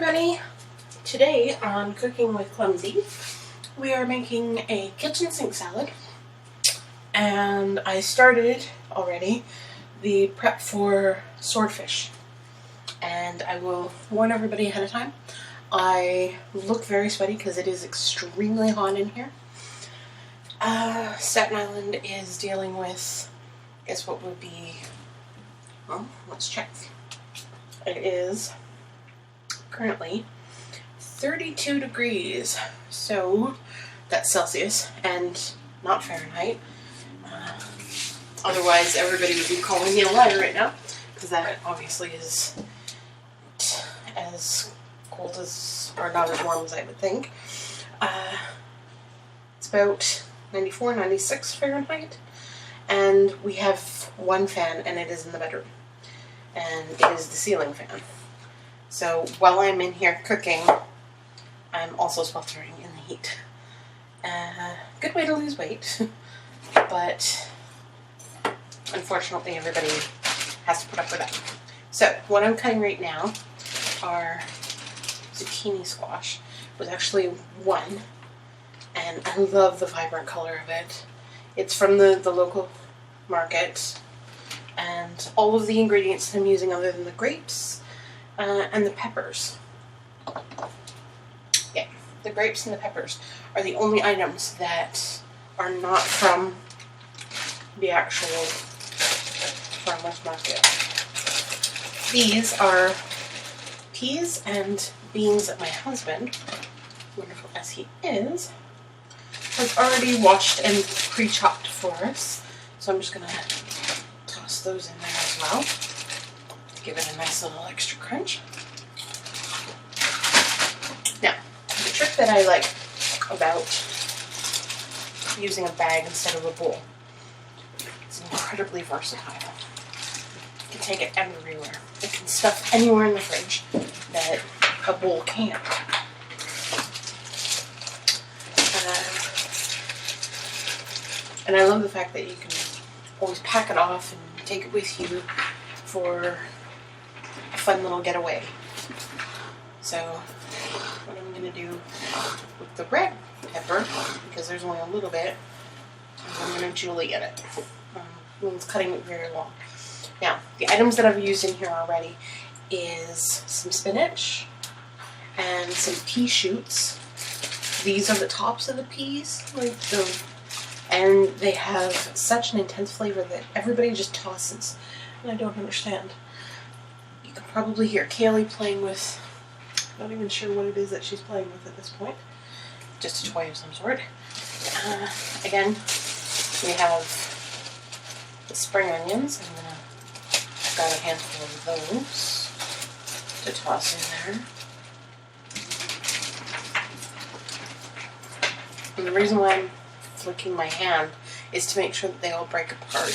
everybody! Today on Cooking with Clumsy, we are making a kitchen sink salad, and I started already the prep for swordfish, and I will warn everybody ahead of time. I look very sweaty because it is extremely hot in here. Staten Island is dealing with, I guess what would be, well, let's check. It is currently 32 degrees, so that's Celsius and not Fahrenheit. Otherwise everybody would be calling me a liar right now, because that obviously is as cold as, or not as warm as I would think. It's about 94, 96 Fahrenheit, and we have one fan, and it is in the bedroom, and it is the ceiling fan. So while I'm in here cooking, I'm also sweltering in the heat. Good way to lose weight, but unfortunately everybody has to put up with that. So what I'm cutting right now are zucchini squash. It was actually one, and I love the vibrant color of it. It's from the local market, and all of the ingredients I'm using other than the grapes and the peppers. Yeah, the grapes and the peppers are the only items that are not from the actual farmer's market. These are peas and beans that my husband, wonderful as he is, has already washed and pre-chopped for us. So I'm just going to toss those in there as well. Give it a nice little extra crunch. Now, the trick that I like about using a bag instead of a bowl, it's incredibly versatile. You can take it everywhere. It can stuff anywhere in the fridge that a bowl can't. And I love the fact that you can always pack it off and take it with you for a fun little getaway. So what I'm going to do with the red pepper, because there's only a little bit, I'm going to julienne it. Means cutting it very long. Now, the items that I've used in here already is some spinach and some pea shoots. These are the tops of the peas, and they have such an intense flavor that everybody just tosses, and I don't understand. You can probably hear Kaylee playing with, not even sure what it is that she's playing with at this point, just a toy of some sort. Again, we have the spring onions. I've got a handful of those to toss in there. And the reason why I'm flicking my hand is to make sure that they all break apart.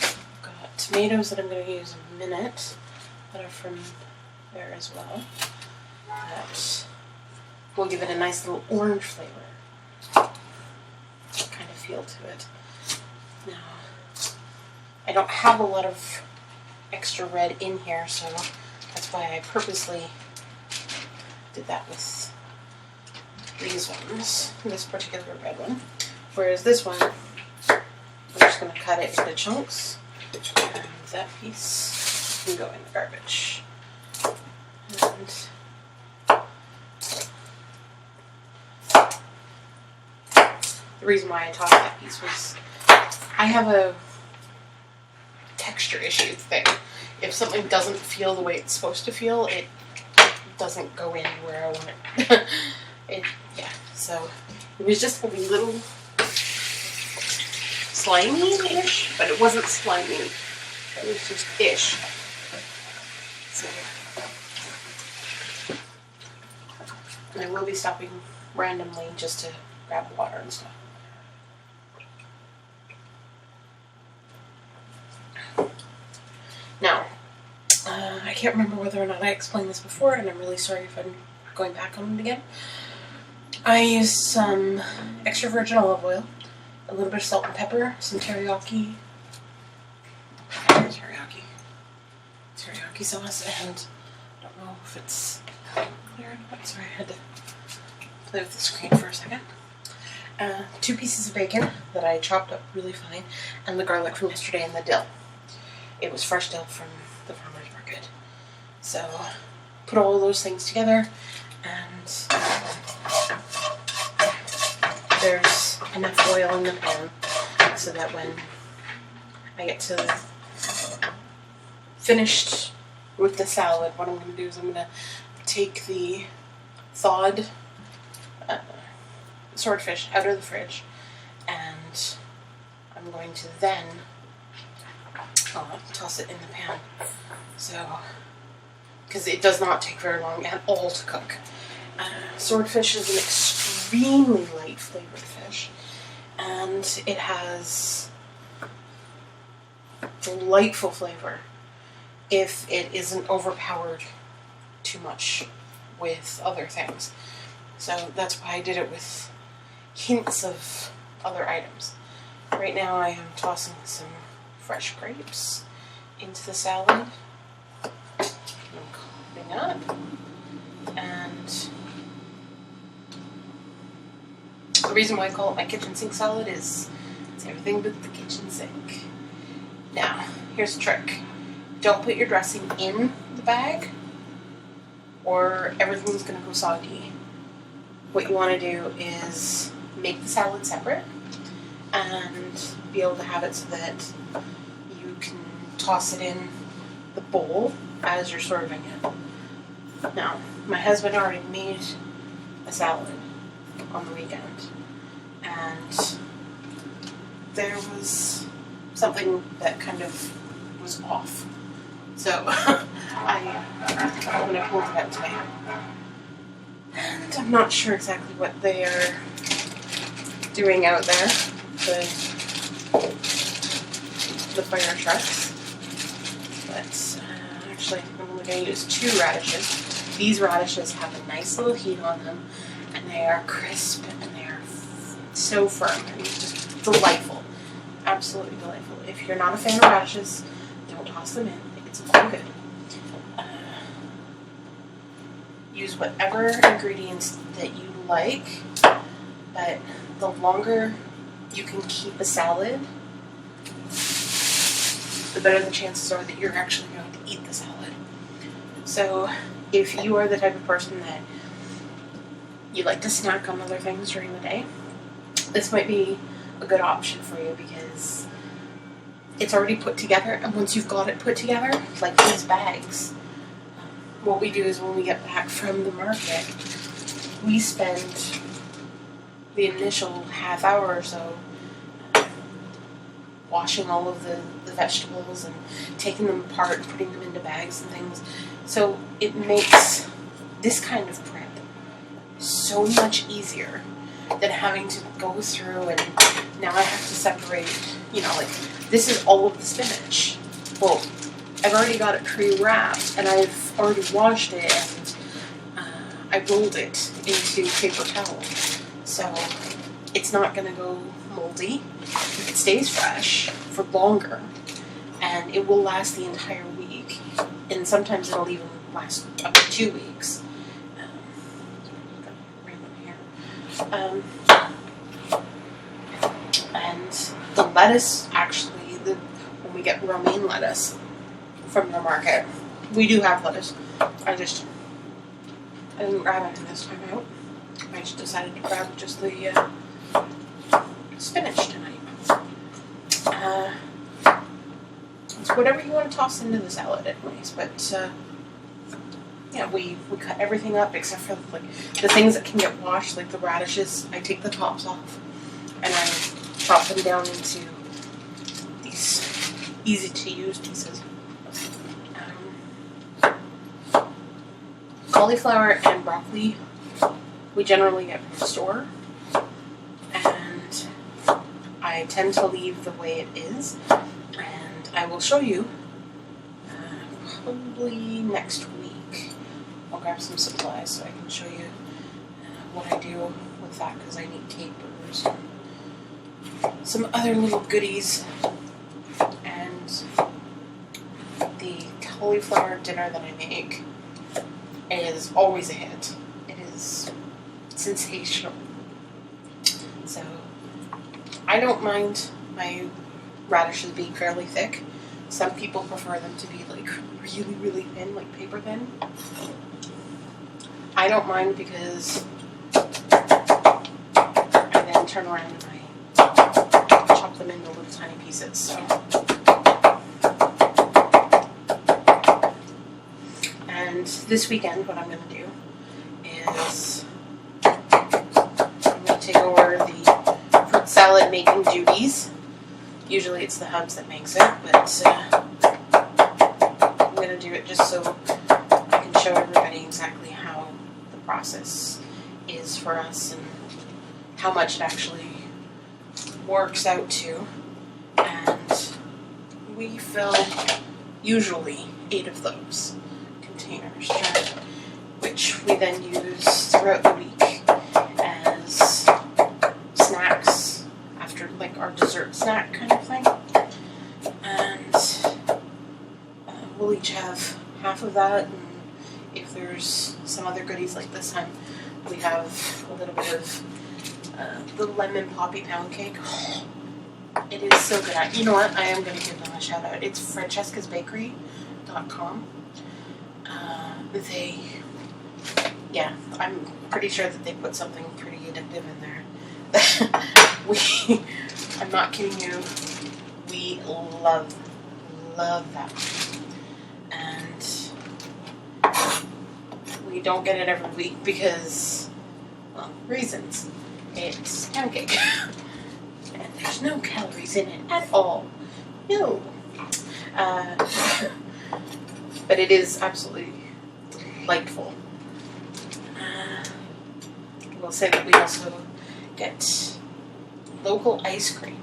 I've got tomatoes that I'm going to use in a minute that are from there as well. That will give it a nice little orange flavor kind of feel to it. Now, I don't have a lot of extra red in here, so that's why I purposely did that with these ones, this particular red one. Whereas this one, I'm just going to cut it into chunks, and that piece can go in the garbage. And the reason why I tossed that piece was I have a texture issue thing. If something doesn't feel the way it's supposed to feel, it doesn't go anywhere I want it. Yeah, so it was just a little slimy-ish, but it wasn't slimy. It was just ish. So, and I will be stopping randomly just to grab water and stuff. Now, I can't remember whether or not I explained this before, and I'm really sorry if I'm going back on it again. I used some extra virgin olive oil, a little bit of salt and pepper, some teriyaki, teriyaki sauce, and I don't know if it's clear or not. Sorry, I had to play with the screen for a second. 2 pieces of bacon that I chopped up really fine, and the garlic from yesterday, and the dill. It was fresh dill from the farmer's market. So put all of those things together, and there's enough oil in the pan so that when I get to finished with the salad, what I'm going to do is I'm going to take the thawed swordfish out of the fridge, and I'm going to then toss it in the pan. So, because it does not take very long at all to cook. Swordfish is an extremely light flavored fish, and it has delightful flavor if it isn't overpowered too much with other things. So that's why I did it with hints of other items. Right now I am tossing some fresh grapes into the salad. I'm cleaning up. And the reason why I call it my kitchen sink salad is it's everything but the kitchen sink. Now, here's the trick. Don't put your dressing in the bag or everything's going to go soggy. What you want to do is make the salad separate and be able to have it so that you can toss it in the bowl as you're serving it. Now, my husband already made a salad on the weekend, and there was something that kind of was off. So I'm going to pull it out today. And I'm not sure exactly what they are doing out there, the fire trucks. But actually, I'm only going to use 2 radishes. These radishes have a nice little heat on them, and they are crisp, and they are so firm, and just delightful. Absolutely delightful. If you're not a fan of radishes, don't toss them in. It's all good. Use whatever ingredients that you like, but the longer you can keep a salad, the better the chances are that you're actually going to eat the salad. So if you are the type of person that you like to snack on other things during the day, this might be a good option for you because it's already put together, and once you've got it put together, like these bags, what we do is when we get back from the market, we spend the initial half hour or so washing all of the vegetables and taking them apart and putting them into bags and things. So it makes this kind of prep so much easier than having to go through and now I have to separate, like this is all of the spinach. Well, I've already got it pre-wrapped and I've already washed it and I rolled it into paper towel. So it's not going to go moldy. It stays fresh for longer and it will last the entire week. And sometimes it'll even last up to 2 weeks. And the lettuce, actually, when we get romaine lettuce from the market, we do have lettuce. I didn't grab any this time out. I just decided to grab just the spinach tonight. It's whatever you want to toss into the salad anyways, but yeah, we cut everything up except for like the things that can get washed, like the radishes. I take the tops off and I chop them down into these easy to use pieces. Cauliflower and broccoli we generally get from the store, and I tend to leave the way it is, and I will show you probably next week. I'll grab some supplies so I can show you what I do with that, because I need capers and some other little goodies, and the cauliflower dinner that I make is always a hit. It is sensational. So I don't mind my radishes being fairly thick. Some people prefer them to be like really, really thin, like paper thin. I don't mind because I then turn around and I chop them into little tiny pieces. So, and this weekend, what I'm going to do is I'm going to take over the fruit salad making duties. Usually it's the hubs that makes it, but I'm going to do it just so I can show everybody exactly how the process is for us and how much it actually works out to. And we fill usually 8 of those containers, which we then use throughout the week as snacks after like our dessert snack kind of thing. And we'll each have half of that, and if there's some other goodies like this time, we have a little bit of the lemon poppy pound cake. It is so good. You know what? I am going to give them a shout out. It's francescasbakery.com. I'm pretty sure that they put something pretty addictive in there. I'm not kidding you. We love that. And we don't get it every week because, well, reasons. It's pound cake. And there's no calories in it at all. No. But it is absolutely delightful. We'll say that we also get local ice cream.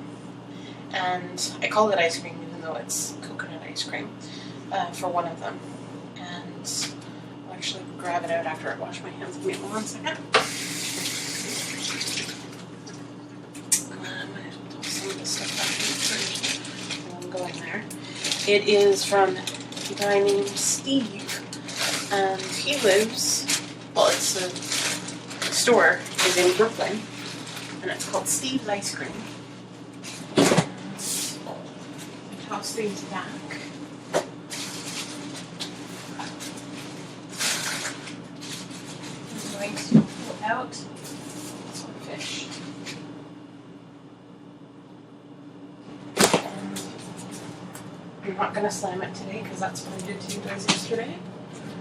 And I call it ice cream even though it's coconut ice cream for one of them. And I'll actually grab it out after I wash my hands. Give me 1 second. Some of the stuff back in the fridge while I'm going there. It is from a guy named Steve. And he lives, well, it's a store is in Brooklyn, and it's called Steve's Ice Cream. Toss these back. I'm going to pull out Swordfish. And I'm not going to slam it today because that's what I did to you guys yesterday.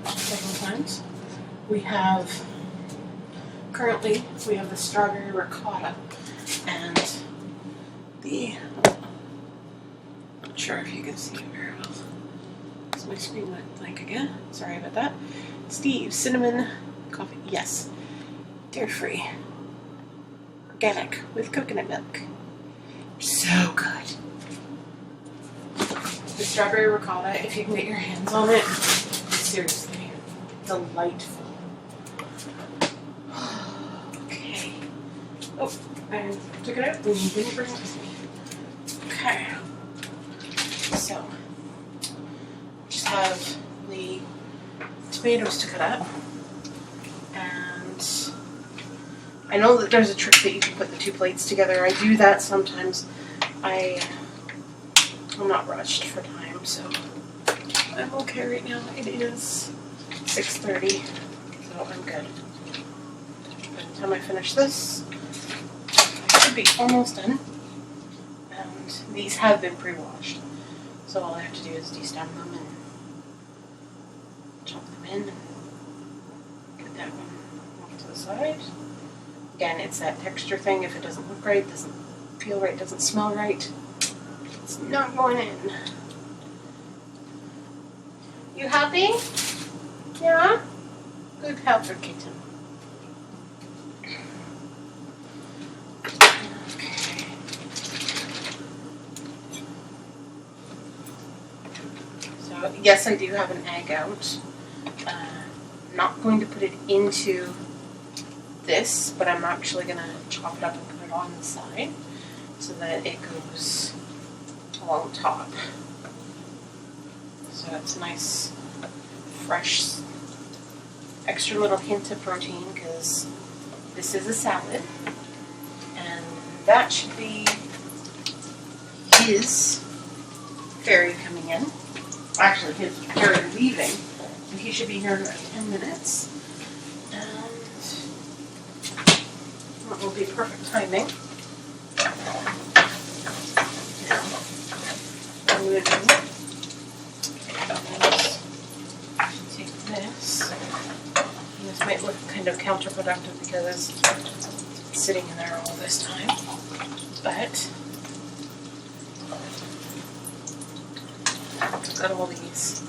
Several times. Currently, we have the strawberry ricotta and the, not sure if you can see it very well. Is my screen went blank again? Sorry about that. Steve's cinnamon coffee. Yes. Dairy-free. Organic with coconut milk. So good. The strawberry ricotta, if you can get your hands on it, seriously, delightful. Okay. Oh, I took it out and didn't bring it with me. Okay. So, just have the tomatoes to cut up. And I know that there's a trick that you can put the 2 plates together. I do that sometimes. I'm not rushed for time, so I'm okay right now. It is 6:30, so I'm good. By the time I finish this, I should be almost done. And these have been pre-washed, so all I have to do is destem them and chop them in and get that one off to the side. Again, it's that texture thing. If it doesn't look right, doesn't feel right, doesn't smell right, it's not going in. You happy? Yeah? Good helper kitten. Okay. So, yes, I do have an egg out. I'm not going to put it into this, but I'm actually going to chop it up and put it on the side so that it goes along top. So it's a nice, fresh, extra little hint of protein because this is a salad. And that should be his fairy coming in. Actually, his fairy leaving. And he should be here in about 10 minutes. And that will be perfect timing. Now, I'm going to take this. And this might look kind of counterproductive because it's sitting in there all this time. But I've got all these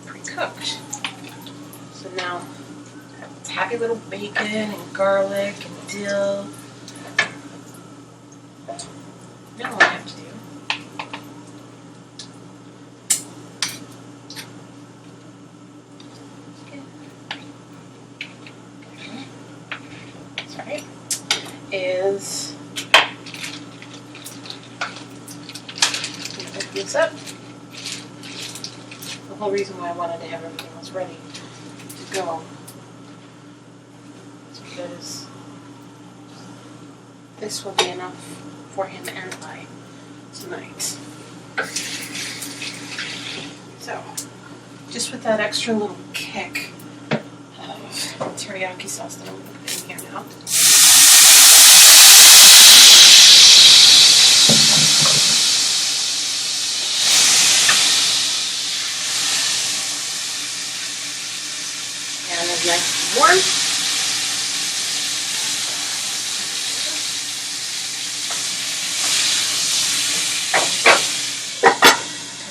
pre-cooked. So now it's happy little bacon and garlic and dill. Now all I have to do is pick this up. The whole reason why I wanted to have everything else ready to go is because this will be enough for him and I tonight. So, just with that extra little kick of teriyaki sauce that I'm going to put in here now. And it's nice and warm.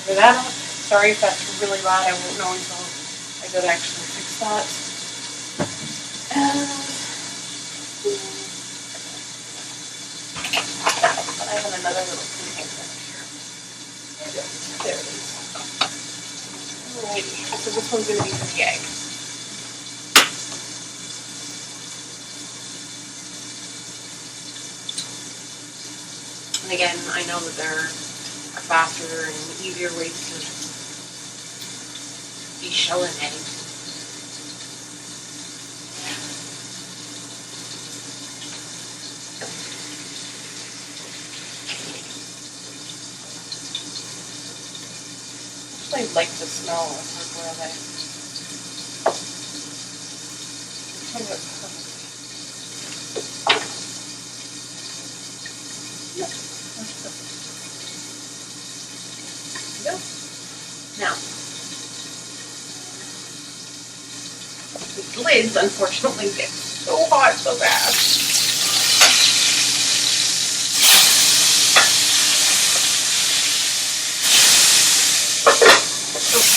Cover that up. Sorry if that's really loud. I won't know until I go to actually fix that. And I have another little container here. There it is. Alrighty. So this one's going to be for the egg. And again, I know that there are faster and easier ways to be shelling eggs. I like the smell of her garlic. Kind of perfect. Yep, that's perfect. There we go. Now, the lids unfortunately get so hot so fast.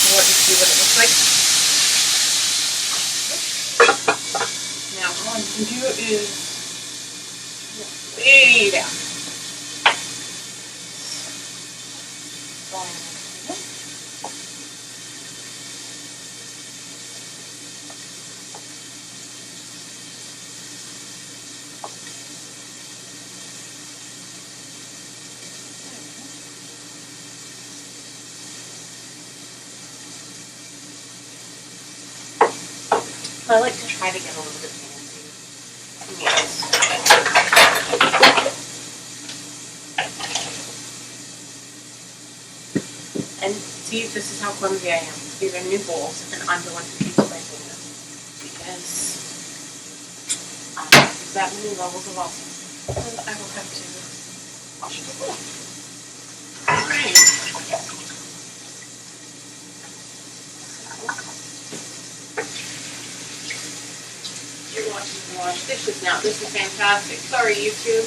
Let me see what it looks like. Now, all I'm going to do is way down. I like to try to get a little bit fancy. Yes. And see, this is how clumsy I am. These are new bowls, and I'm the one who keeps breaking them. Because there's that many levels of awesome. And I will have to wash the bowl. Alright. You're watching me wash dishes now. This is fantastic. Sorry, YouTube.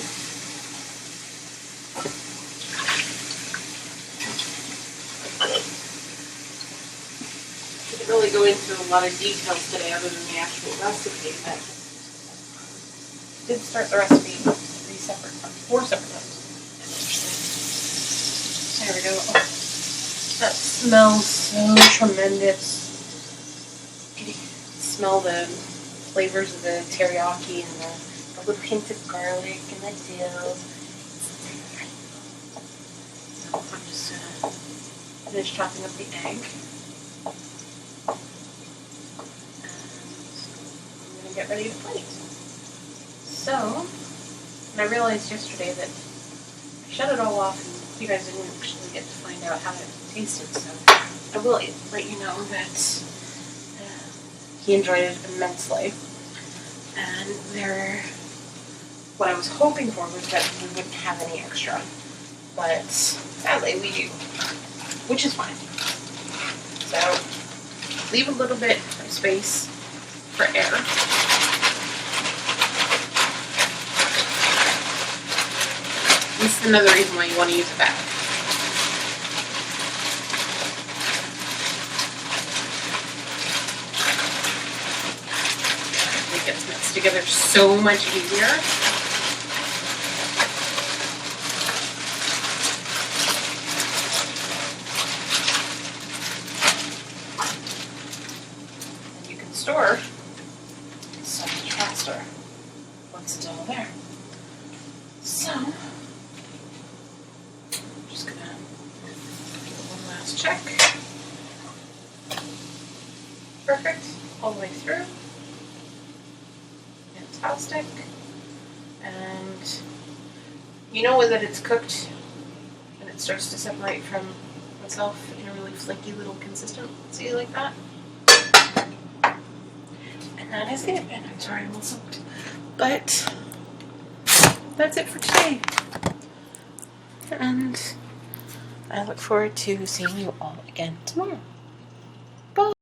Didn't really go into a lot of details today other than the actual recipe, but did start the recipe 4 separate times. There we go. Oh, that smells so tremendous. You can smell the flavors of the teriyaki and the little hint of garlic and the dill. So I'm just finish chopping up the egg. I'm gonna get ready to plate. So, and I realized yesterday that I shut it all off and you guys didn't actually get to find out how it tasted, so I will let you know that he enjoyed it immensely. And what I was hoping for was that we wouldn't have any extra, but sadly we do, which is fine. So leave a little bit of space for air. This is another reason why you want to use a bag. It gets mixed together so much easier. And you can store so much faster once it's all there. So, I'm just gonna give it one last check. Perfect, all the way through. Fantastic. And you know that it's cooked and it starts to separate from itself in a really flaky little consistency like that. And that is it. And I'm sorry I'm all soaked. But that's it for today. And I look forward to seeing you all again tomorrow.